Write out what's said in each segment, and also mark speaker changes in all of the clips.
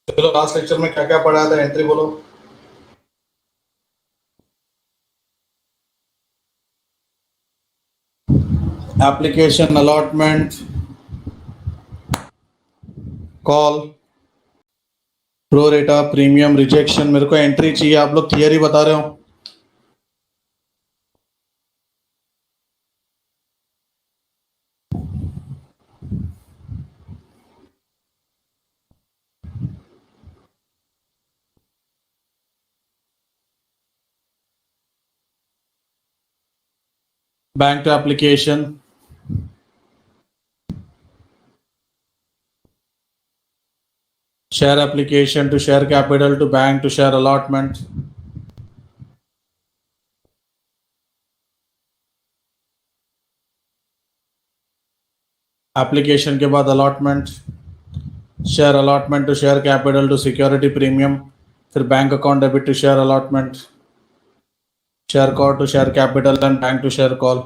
Speaker 1: चलो last lecture में क्या क्या पढ़ाया था, एंट्री बोलो। एप्लीकेशन, अलॉटमेंट, कॉल, प्रो रेटा, प्रीमियम, रिजेक्शन। मेरे को एंट्री चाहिए, आप लोग थियरी बता रहे हो। Bank to application, share application to share capital to bank to share allotment. Application के बाद allotment, share allotment to share capital to security premium, फिर bank account debit to share allotment, share call to share capital and bank to share call.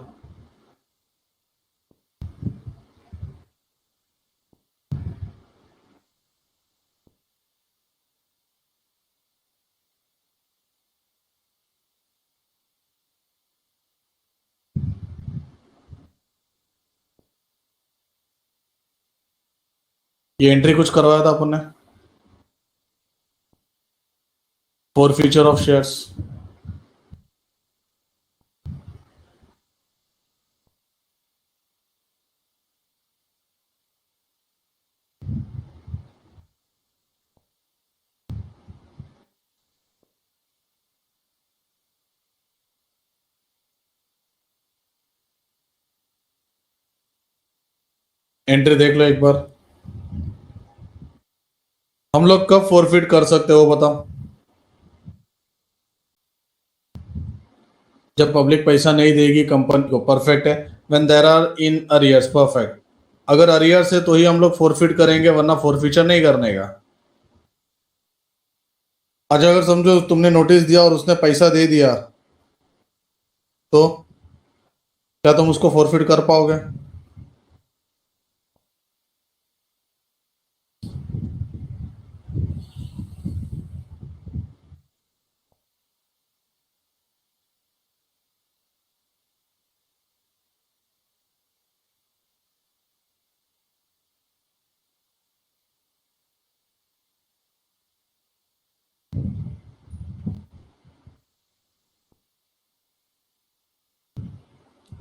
Speaker 1: ये entry कुछ करवाया था अपन ने, forfeiture of shares. Entry देख लो एक बार। हम लोग कब फॉरफिट कर सकते हो बताओ। जब पब्लिक पैसा नहीं देगी कंपनी को, परफेक्ट है। When there are in arrears, perfect. अगर अरियर्स है तो ही हम लोग फॉरफिट करेंगे, वरना फॉरफीचर नहीं करने का। आज अगर समझो तुमने नोटिस दिया और उसने पैसा दे दिया, तो क्या तुम उसको फॉरफिट कर पाओगे?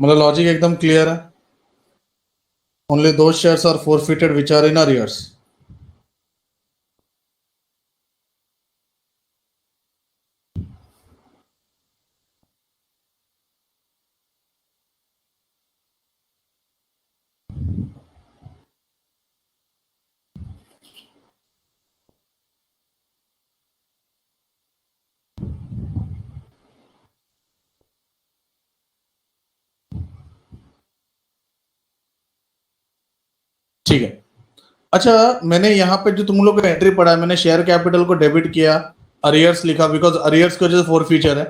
Speaker 1: मतलब लॉजिक एकदम क्लियर है। ओनली दो shares are forfeited which are in arrears. ठीक है। अच्छा, मैंने यहाँ पे जो तुम लोग का एंट्री पढ़ा है, मैंने शेयर कैपिटल को डेबिट किया, अरियर्स लिखा, बिकॉज अरियर्स की वजह से फोर फीचर है।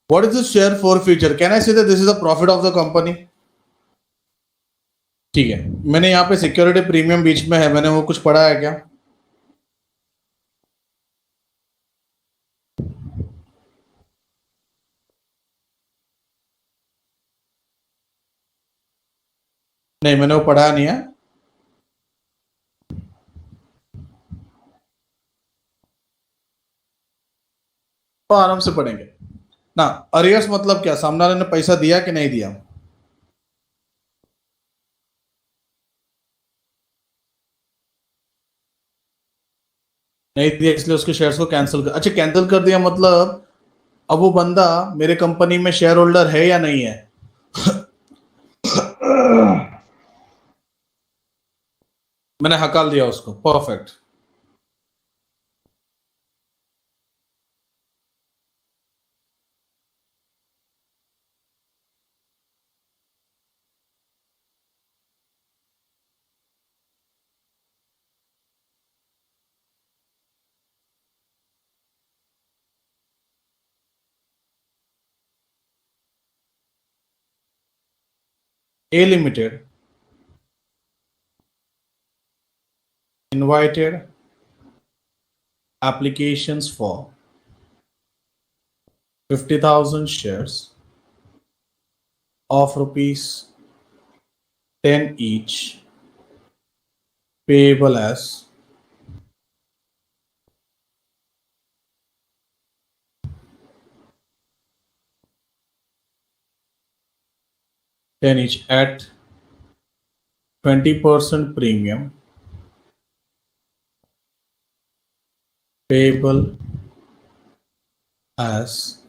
Speaker 1: What is this share four feature? Can I say that this is the profit of the company? ठीक है। मैंने यहाँ पे सिक्योरिटी प्रीमियम बीच में है, मैंने वो कुछ पढ़ा है क्या? नहीं, मैंने वो पढ़ा नहीं है। तो आराम से पढ़ेंगे ना। अरियर्स मतलब क्या? सामने वाले ने पैसा दिया कि नहीं दिया? नहीं दिया इसलिए उसके शेयर्स को कैंसिल कर, अच्छा कैंसिल कर दिया मतलब अब वो बंदा मेरे कंपनी में शेयर होल्डर है या नहीं है? मैंने हकाल दिया उसको, perfect. A limited, invited, applications for 50,000 shares of rupees 10 each, payable as ten each at 20% premium, payable as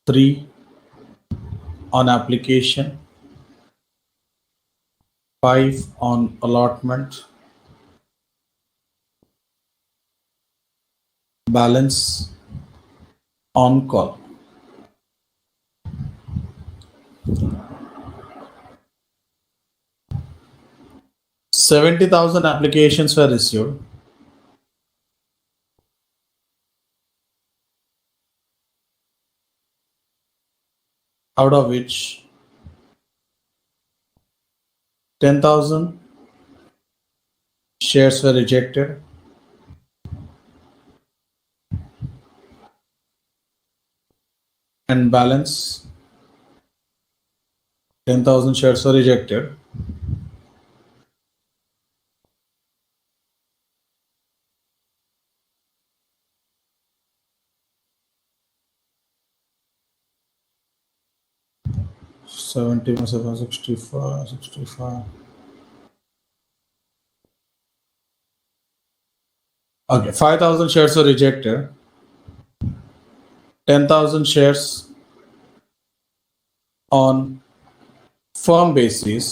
Speaker 1: 3 on application, 5 on allotment, balance on call. $70,000 applications were issued. Out of which 10,000 shares were rejected, and balance 10,000 shares were rejected. $70 - 65. Okay, 5,000 shares were rejected. 10,000 shares on firm basis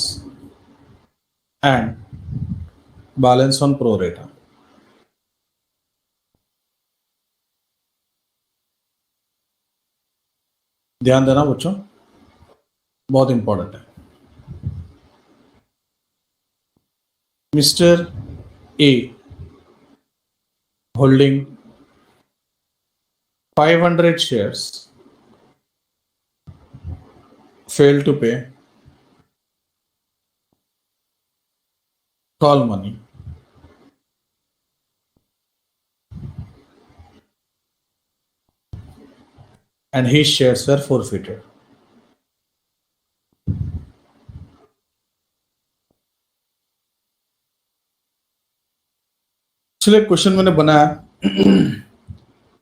Speaker 1: and balance on pro rata. ध्यान देना बच्चों, बहुत important है. Mister A holding 500 shares failed to pay call money, and his shares were forfeited. चलिए question मैंने बनाया.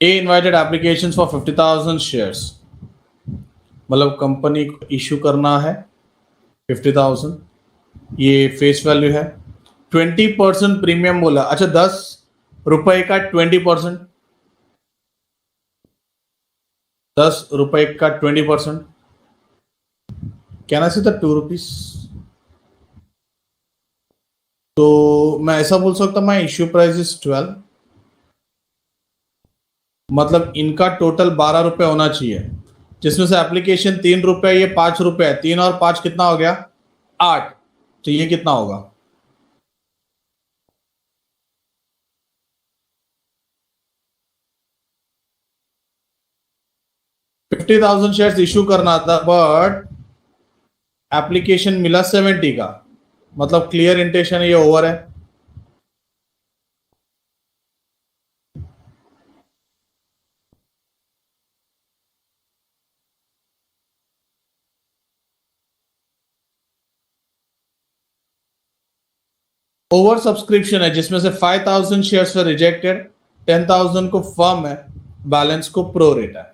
Speaker 1: ए invited application for 50,000 shares, मतलब company को इश्यू करना है 50,000, ये फेस वैल्यू है. 20% प्रीमियम बोला. अच्छा, 10 रुपए का 20%, 10 रुपए का 20%, कहना चाहिए था 2 रुपीज. तो मैं ऐसा बोल सकता हूं, माई इश्यू प्राइस इज 12, मतलब इनका टोटल 12 रुपए होना चाहिए, जिसमें से एप्लीकेशन 3 रुपए, ये 5 रुपए, 3 और 5 कितना हो गया? 8. तो ये कितना होगा? $50,000 शेयर्स इश्यू करना था, बट एप्लीकेशन मिला 70 का, मतलब क्लियर इंटेंशन ये ओवर है. ओवर सब्सक्रिप्शन है, जिसमें से 5,000 शेयर्स रिजेक्टेड, 10,000 को फर्म है, बैलेंस को प्रो रेट है.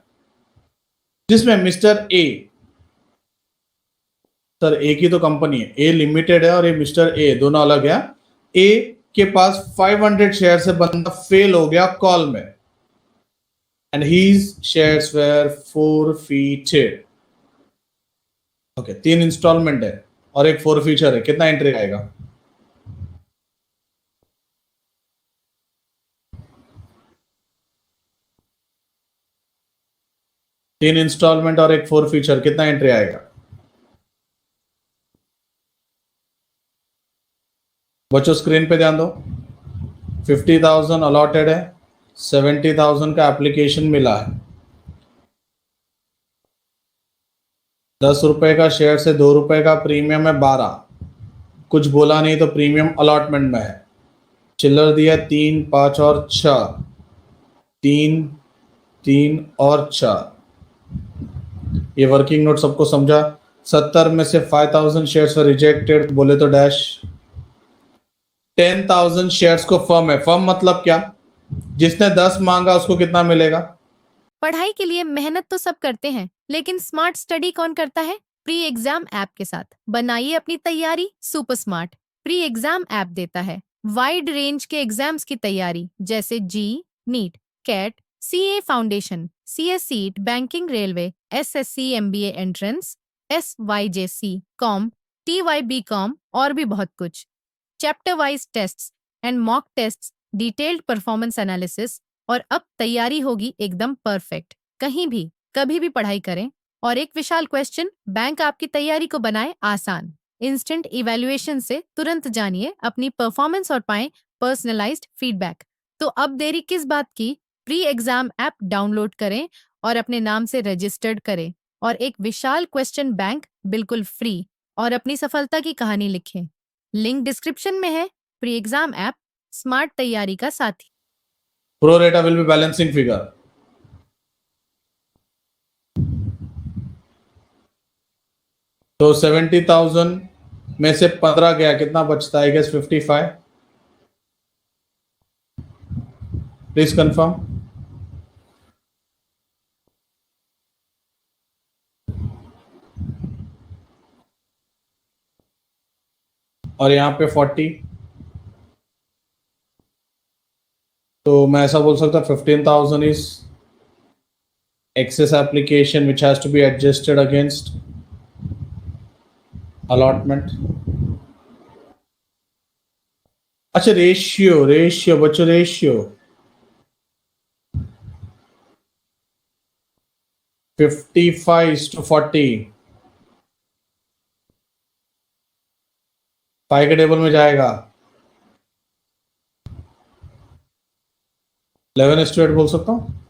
Speaker 1: जिसमें मिस्टर ए, सर ए की तो कंपनी है, ए लिमिटेड है, और ये मिस्टर ए दोनों अलग है. ए के पास 500 शेयर से बंदा फेल हो गया कॉल में, and his shares were forfeited. Okay, 3 installment है और एक फॉरफीचर है. कितना एंट्री आएगा? तीन इंस्टॉलमेंट और एक फॉरफीचर, कितना एंट्री आएगा? बच्चों स्क्रीन पे ध्यान दो. 50,000 अलॉटेड है, 70,000 का एप्लीकेशन मिला है. 10 रुपए का शेयर से 2 रुपए का प्रीमियम है, 12. कुछ बोला नहीं तो प्रीमियम अलॉटमेंट में है. चिल्लर दिया 3, 5 और 6, 3, 3 और 4। ये वर्किंग नोट सबको समझा। 70 में से 5000 शेयर्स रिजेक्टेड बोले तो डैश। 10,000 शेयर्स को फर्म है। फर्म मतलब क्या? जिसने 10 मांगा उसको कितना मिलेगा?
Speaker 2: पढ़ाई के लिए मेहनत तो सब करते हैं, लेकिन स्मार्ट स्टडी कौन करता है? प्री एग्जाम ऐप के साथ बनाइए अपनी तैयारी super smart. Pre exam app देता है वाइड रेंज के एग्जाम्स की तैयारी, जैसे JEE, NEET, CAT, CA foundation, CS CSEET, banking, railway, SSC, MBA entrance, SYJC, com, TYBCom और भी बहुत कुछ। चैप्टर वाइज टेस्ट्स एंड मॉक टेस्ट्स, डिटेल्ड परफॉर्मेंस एनालिसिस, और अब तैयारी होगी एकदम परफेक्ट। कहीं भी कभी भी पढ़ाई करें। और एक विशाल क्वेश्चन बैंक आपकी तैयारी को बनाए आसान। इंस्टेंट इवैल्यूएशन से तुरंत जानिए अपनी परफॉर्मेंस और पाएं पर्सनलाइज्ड फीडबैक। तो अब देरी किस बात की? प्री एग्जाम ऐप डाउनलोड करें और अपने नाम से रजिस्टर्ड करें और एक विशाल क्वेश्चन बैंक बिल्कुल फ्री और अपनी सफलता की कहानी लिखें। लिंक डिस्क्रिप्शन में है। प्री एग्जाम ऐप स्मार्ट तैयारी का साथी।
Speaker 1: Pro rata will be balancing figure. तो 70,000 में से 15 गया, कितना बचता है? I guess 55। Please confirm. और यहाँ पे 40, तो मैं ऐसा बोल सकता 15,000 is excess application which has to be adjusted against allotment. अच्छा, रेशियो बच्चों, रेशियो 55:40 पाई के टेबल में जाएगा। 11:8 बोल सकता हूँ।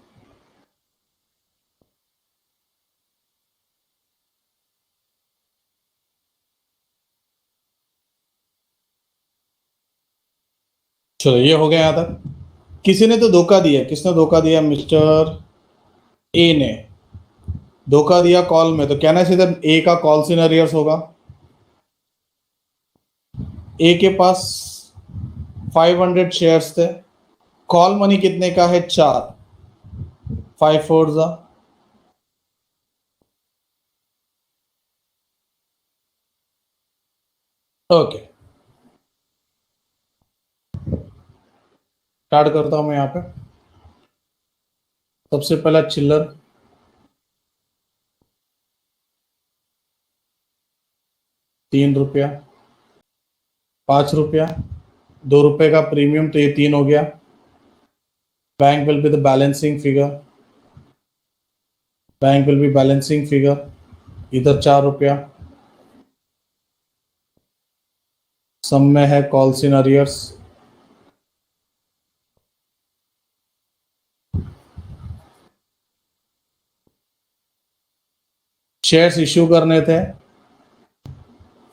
Speaker 1: चलो, ये हो गया यहां तक। किसी ने तो धोखा दिया। किसने धोखा दिया? मिस्टर ए ने धोखा दिया कॉल में। तो कहना है सीधे ए का कॉल इन अरियर्स होगा। ए के पास 500 शेयर्स थे। कॉल मनी कितने का है? 4। 5 4 जा। ओके, स्टार्ट करता हूं मैं यहाँ पे। सबसे पहला चिल्लर 3 रुपया, 5 रुपया, 2 रुपए का प्रीमियम, तो ये 3 हो गया। Bank will be the balancing figure. Bank will be balancing figure. इधर 4 रुपया। सम में है calls in arrears. Shares issue करने थे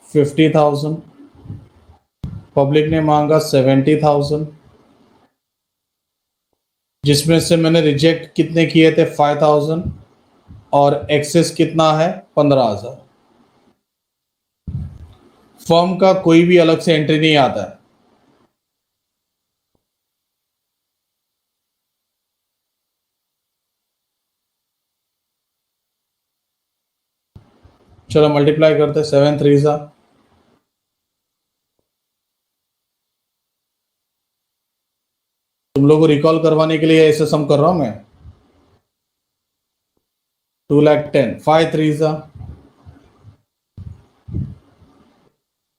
Speaker 1: 50,000। पब्लिक ने मांगा 70,000, जिसमें से मैंने रिजेक्ट कितने किए थे? 5,000। और एक्सेस कितना है? 15,000। फर्म का कोई भी अलग से एंट्री नहीं आता है। चलो मल्टीप्लाई करते। 7 3 जा। तुम लोगों को रिकॉल करवाने के लिए ऐसे सम कर रहा हूं मैं। 2,10,000। 5 3 जा।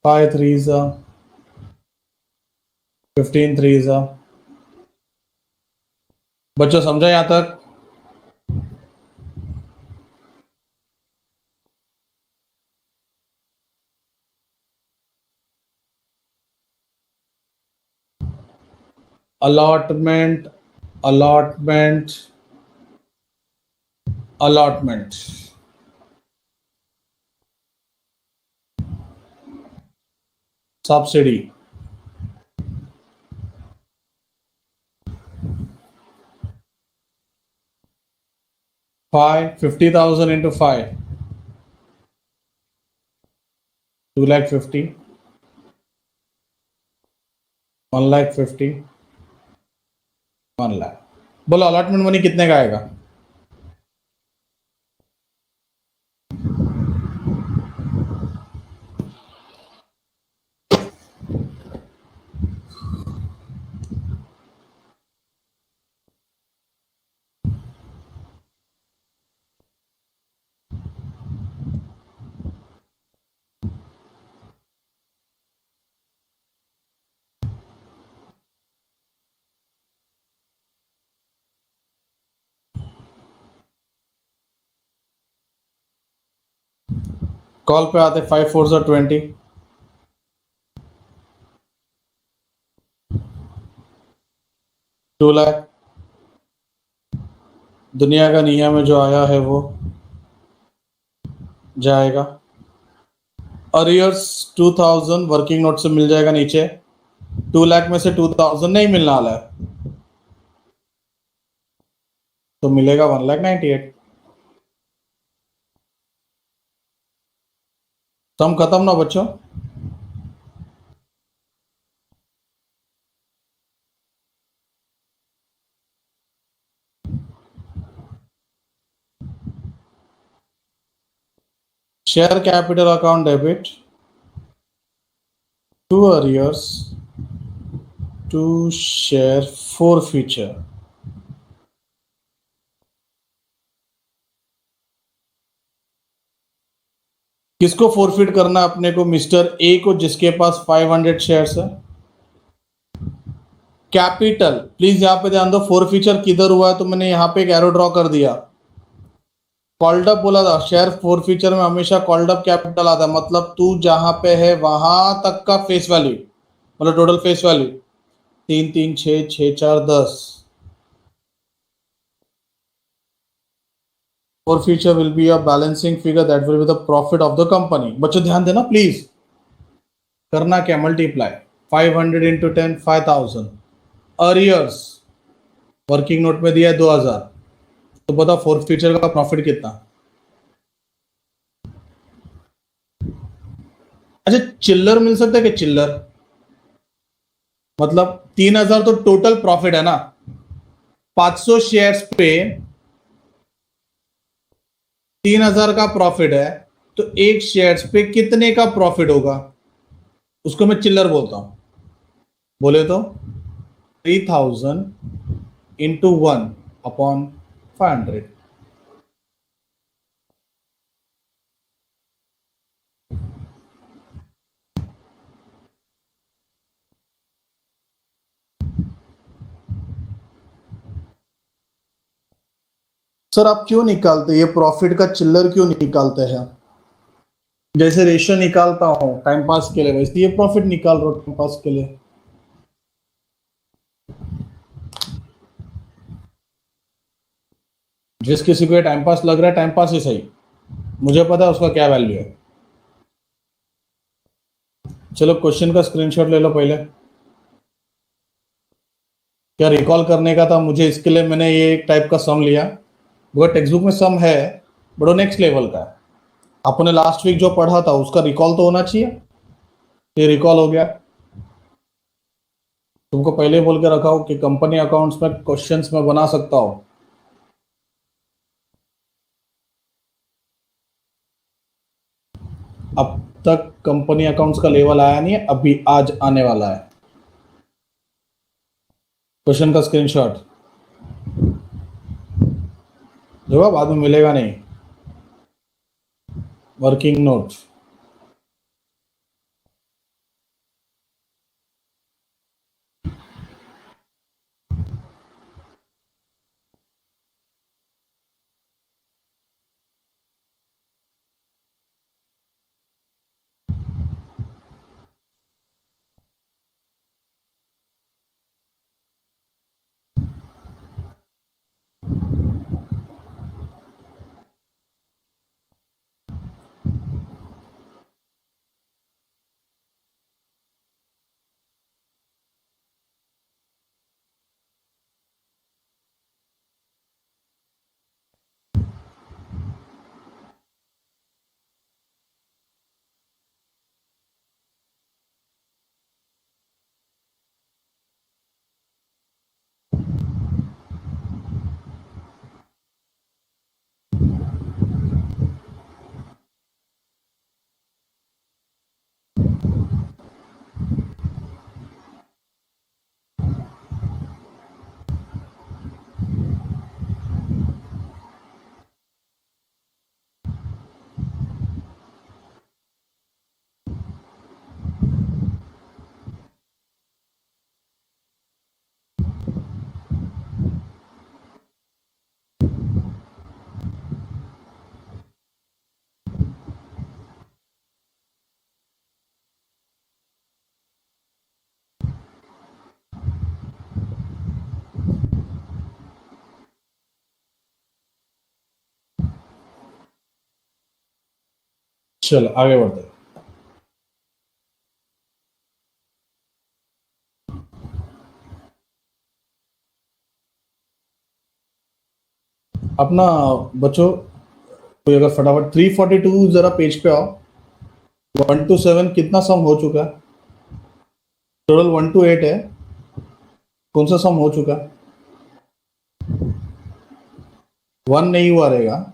Speaker 1: 5 3 जा। 15 3 जा। बच्चों समझा यहां तक? Allotment, allotment, allotment. Subsidy, 5, 50,000 into 5, 2,50,000, 1,50,000, 1 lakh. बोलो अलॉटमेंट मनी कितने का आएगा? कॉल पे आते 5 4 से 20, 2 लाख। दुनिया का नियम में जो आया है वो जाएगा। अरियर्स 2,000 वर्किंग नोट से मिल जाएगा नीचे। 2 लाख में से 2,000 नहीं मिलने वाला है, तो मिलेगा 1,98,000। सम खत्म ना बच्चों? Share capital account debit to arrears to share for future. किसको फोरफिट करना है अपने को? मिस्टर ए को, जिसके पास 500 शेयर्स है। कैपिटल, प्लीज यहां पे ध्यान दो, फोर फीचर किधर हुआ है, तो मैंने यहां पे एक एरो ड्रॉ कर दिया। कॉल्ड अप बोला था, शेयर फोर फीचर में हमेशा कॉल्ड अप कैपिटल आता है, मतलब तू जहां पे है वहां तक का फेस वैल्यू, मतलब total face value 3 3 6 6 4 10। Four feature will be a balancing figure that will be the profit of the company. बच्चों ध्यान देना प्लीज। करना क्या? Multiply 500 into 10, 5,000। Arrears working note में दिया है 2,000, तो बताओ फोर्थ फीचर का प्रॉफिट कितना? अच्छा, चिल्लर मिल सकता है कि चिल्लर, मतलब 3,000 तो टोटल प्रॉफिट है ना। 500 शेयर्स पे 3,000 का प्रॉफिट है, तो एक शेयर्स पे कितने का प्रॉफिट होगा? उसको मैं चिल्लर बोलता हूं। बोले तो 3,000 इंटू 1/500। सर आप क्यों निकालते, ये प्रॉफिट का चिल्लर क्यों निकालते हैं? जैसे रेशियो निकालता हूं टाइम पास के लिए, वैसे ये प्रॉफिट निकाल रहा हूं टाइम पास के लिए। जिस किसी को ये टाइम पास लग रहा है, टाइम पास ही सही, मुझे पता है उसका क्या वैल्यू है। चलो क्वेश्चन का स्क्रीनशॉट ले लो पहले। क्या रिकॉल करने का था मुझे, इसके लिए मैंने ये एक टाइप का सम लिया। वो टेक्स्ट बुक में सम है, बट वो नेक्स्ट लेवल का है। आपने लास्ट वीक जो पढ़ा था उसका रिकॉल तो होना चाहिए। ये रिकॉल हो गया। तुमको पहले ही बोल के रखा हो कि कंपनी अकाउंट्स में क्वेश्चंस में बना सकता हो। अब तक कंपनी अकाउंट्स का लेवल आया नहीं है, अभी आज आने वाला है। क्वेश्चन का स्क्रीनशॉट देखो, बाद में मिलेगा नहीं। Working note. चलो आगे बढ़ते हैं। अपना बच्चों कोई अगर फटाफट 342 जरा पेज पे आओ। 1 to 7 कितना सम हो चुका है? टोटल 1 to 8 है। कौन सा सम हो चुका है? 1 नहीं हुआ रहेगा।